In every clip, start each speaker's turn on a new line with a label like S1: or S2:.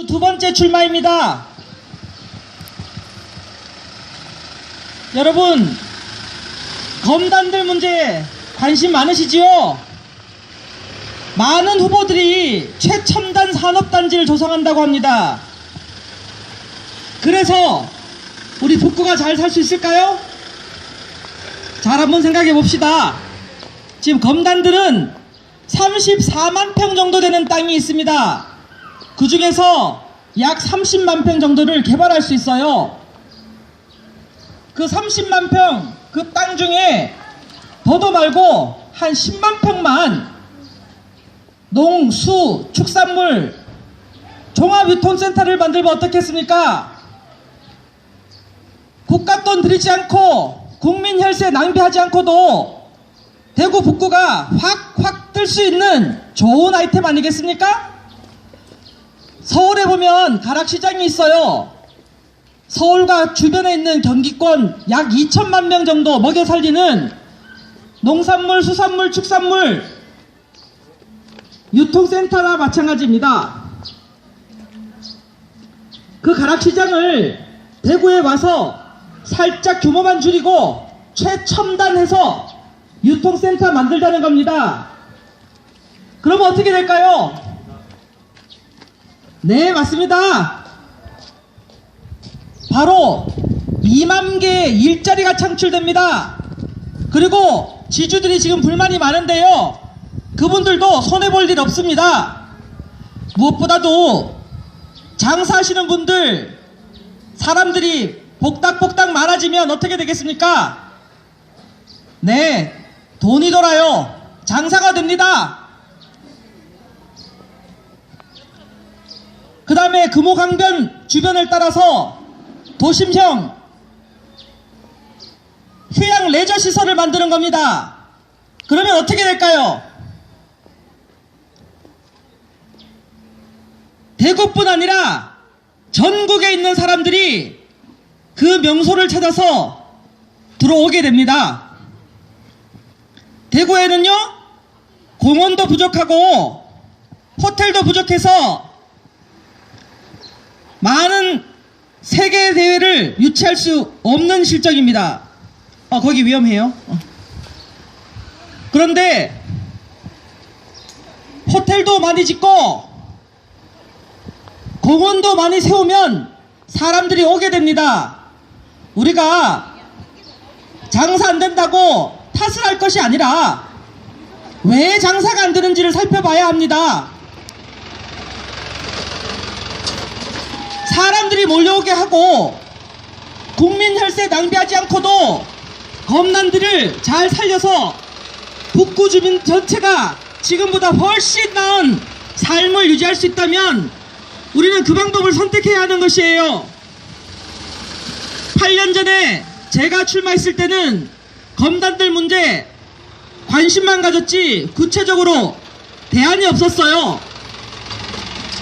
S1: 두 번째 출마입니다. 여러분, 검단들 문제 관심 많으시지요? 많은 후보들이 최첨단 산업단지를 조성한다고 합니다. 그래서 우리 북구가 잘 살 수 있을까요? 잘 한번 생각해 봅시다. 지금 검단들은 34만 평 정도 되는 땅이 있습니다. 그 중에서 약 30만 평 정도를 개발할 수 있어요. 그 30만 평 그 땅 중에 더도 말고 한 10만 평만 농, 수, 축산물 종합유통센터를 만들면 어떻겠습니까? 국가 돈 들이지 않고 국민 혈세 낭비하지 않고도 대구 북구가 확 뜰 수 있는 좋은 아이템 아니겠습니까? 서울에 보면 가락시장이 있어요. 서울과 주변에 있는 경기권 약 2천만 명 정도 먹여 살리는 농산물, 수산물, 축산물 유통센터나 마찬가지입니다. 그 가락시장을 대구에 와서 살짝 규모만 줄이고 최첨단해서 유통센터 만들자는 겁니다. 그러면 어떻게 될까요? 네, 맞습니다. 바로 2만 개의 일자리가 창출됩니다. 그리고 지주들이 지금 불만이 많은데요, 그분들도 손해볼 일 없습니다. 무엇보다도 장사하시는 분들, 사람들이 복닥복닥 많아지면 어떻게 되겠습니까? 네, 돈이 돌아요. 장사가 됩니다. 그 다음에 금호강변 주변을 따라서 도심형 휴양 레저시설을 만드는 겁니다. 그러면 어떻게 될까요? 대구뿐 아니라 전국에 있는 사람들이 그 명소를 찾아서 들어오게 됩니다. 대구에는요, 공원도 부족하고 호텔도 부족해서 많은 세계 대회를 유치할 수 없는 실정입니다. 거기 위험해요. 그런데 호텔도 많이 짓고 공원도 많이 세우면 사람들이 오게 됩니다. 우리가 장사 안 된다고 탓을 할 것이 아니라 왜 장사가 안 되는지를 살펴봐야 합니다. 사람들이 몰려오게 하고 국민 혈세 낭비하지 않고도 검단들을 잘 살려서 북구 주민 전체가 지금보다 훨씬 나은 삶을 유지할 수 있다면 우리는 그 방법을 선택해야 하는 것이에요. 8년 전에 제가 출마했을 때는 검단들 문제 관심만 가졌지 구체적으로 대안이 없었어요.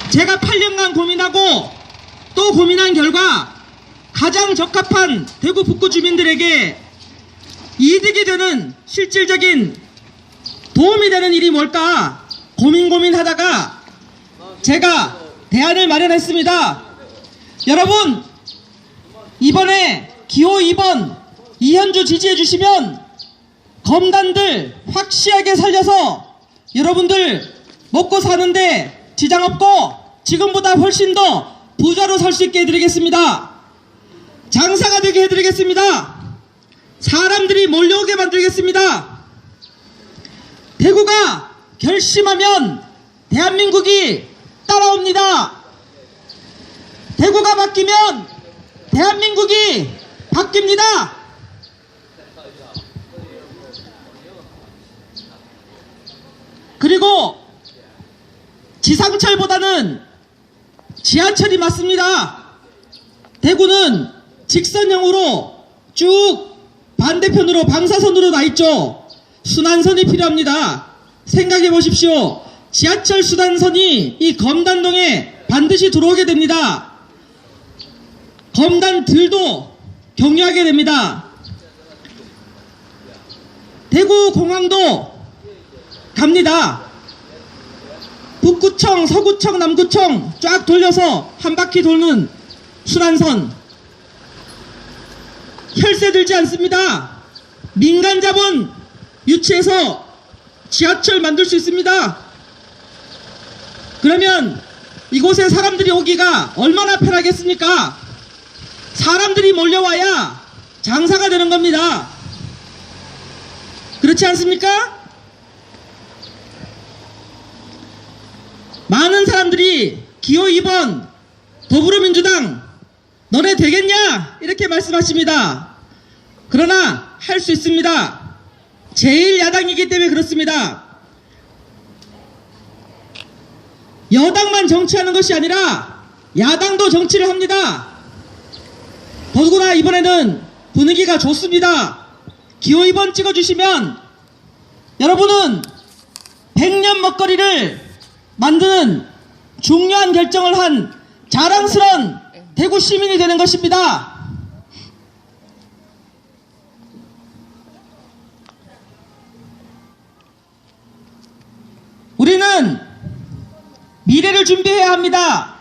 S1: 제가 8년간 고민하고 또 고민한 결과 가장 적합한 대구 북구 주민들에게 이득이 되는 실질적인 도움이 되는 일이 뭘까 고민하다가 제가 대안을 마련했습니다. 여러분, 이번에 기호 2번 이현주 지지해 주시면 검단들 확실하게 살려서 여러분들 먹고 사는데 지장 없고 지금보다 훨씬 더 부자로 살 수 있게 해드리겠습니다. 장사가 되게 해드리겠습니다. 사람들이 몰려오게 만들겠습니다. 대구가 결심하면 대한민국이 따라옵니다. 대구가 바뀌면 대한민국이 바뀝니다. 그리고 지상철보다는 지하철이 맞습니다. 대구는 직선형으로 쭉 반대편으로 방사선으로 나 있죠. 순환선이 필요합니다. 생각해 보십시오. 지하철 순환선이 이 검단동에 반드시 들어오게 됩니다. 검단들도 격려하게 됩니다. 대구 공항도 갑니다. 북구청, 서구청, 남구청 쫙 돌려서 한 바퀴 도는 순환선. 혈세 들지 않습니다. 민간 자본 유치해서 지하철 만들 수 있습니다. 그러면 이곳에 사람들이 오기가 얼마나 편하겠습니까? 사람들이 몰려와야 장사가 되는 겁니다. 그렇지 않습니까? 많은 사람들이 기호 2번 더불어민주당 너네 되겠냐? 이렇게 말씀하십니다. 그러나 할 수 있습니다. 제1야당이기 때문에 그렇습니다. 여당만 정치하는 것이 아니라 야당도 정치를 합니다. 더구나 이번에는 분위기가 좋습니다. 기호 2번 찍어주시면 여러분은 100년 먹거리를 만드는 중요한 결정을 한 자랑스러운 대구 시민이 되는 것입니다. 우리는 미래를 준비해야 합니다.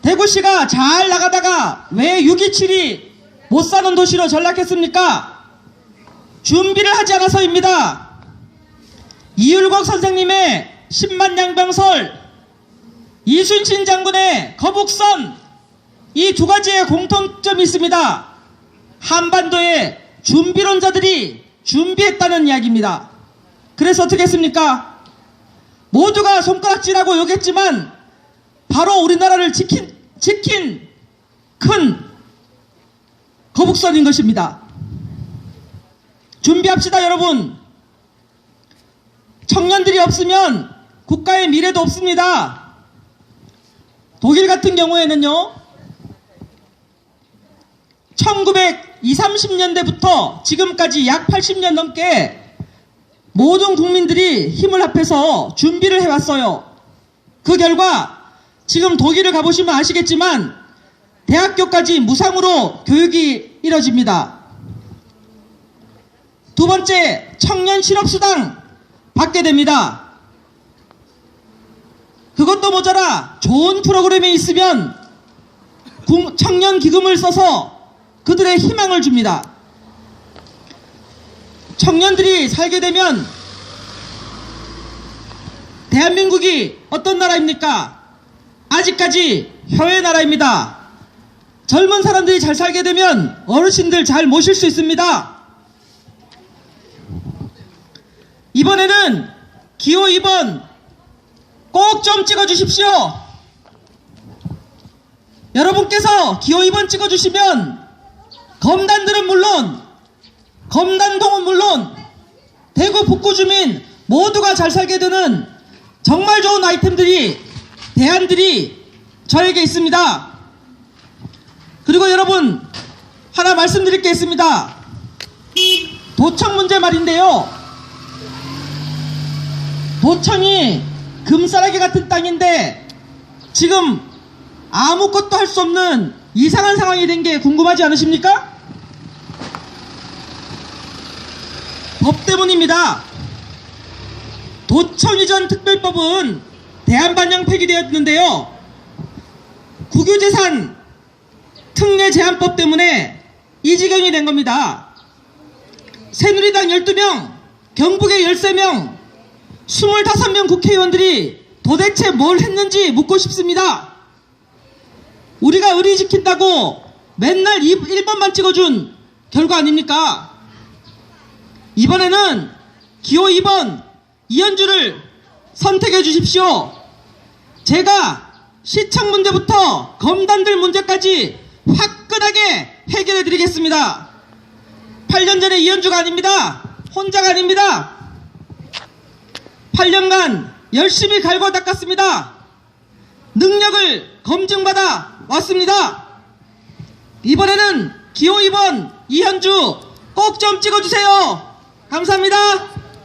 S1: 대구시가 잘 나가다가 왜 627이 못 사는 도시로 전락했습니까? 준비를 하지 않아서입니다. 이율곡 선생님의 10만 양병설, 이순신 장군의 거북선, 이 두 가지의 공통점이 있습니다. 한반도의 준비론자들이 준비했다는 이야기입니다. 그래서 어떻게 했습니까? 모두가 손가락질하고 욕했지만 바로 우리나라를 지킨 큰 거북선인 것입니다. 준비합시다, 여러분. 청년들이 없으면 국가의 미래도 없습니다. 독일 같은 경우에는요, 1920, 30년대부터 지금까지 약 80년 넘게 모든 국민들이 힘을 합해서 준비를 해왔어요. 그 결과 지금 독일을 가보시면 아시겠지만 대학교까지 무상으로 교육이 이뤄집니다. 두 번째, 청년 실업수당 받게 됩니다. 그것도 모자라 좋은 프로그램이 있으면 청년 기금을 써서 그들의 희망을 줍니다. 청년들이 살게 되면 대한민국이 어떤 나라입니까? 아직까지 효의 나라입니다. 젊은 사람들이 잘 살게 되면 어르신들 잘 모실 수 있습니다. 이번에는 기호 2번 꼭 좀 찍어주십시오. 여러분께서 기호 2번 찍어주시면 검단들은 물론, 검단동은 물론 대구 북구 주민 모두가 잘 살게 되는 정말 좋은 아이템들이, 대안들이 저에게 있습니다. 그리고 여러분, 하나 말씀드릴 게 있습니다. 도청 문제 말인데요, 도청이 금싸라기 같은 땅인데 지금 아무것도 할 수 없는 이상한 상황이 된 게 궁금하지 않으십니까? 법 때문입니다. 도청 이전 특별법은 대한반영 폐기되었는데요, 국유재산 특례 제한법 때문에 이 지경이 된 겁니다. 새누리당 12명, 경북의 13명, 25명 국회의원들이 도대체 뭘 했는지 묻고 싶습니다. 우리가 의리 지킨다고 맨날 1번만 찍어준 결과 아닙니까? 이번에는 기호 2번 이현주를 선택해 주십시오. 제가 시청 문제부터 검단들 문제까지 화끈하게 해결해 드리겠습니다. 8년 전에 이현주가 아닙니다. 혼자가 아닙니다. 8년간 열심히 갈고 닦았습니다. 능력을 검증받아 왔습니다. 이번에는 기호 2번 이현주 꼭 좀 찍어주세요. 감사합니다.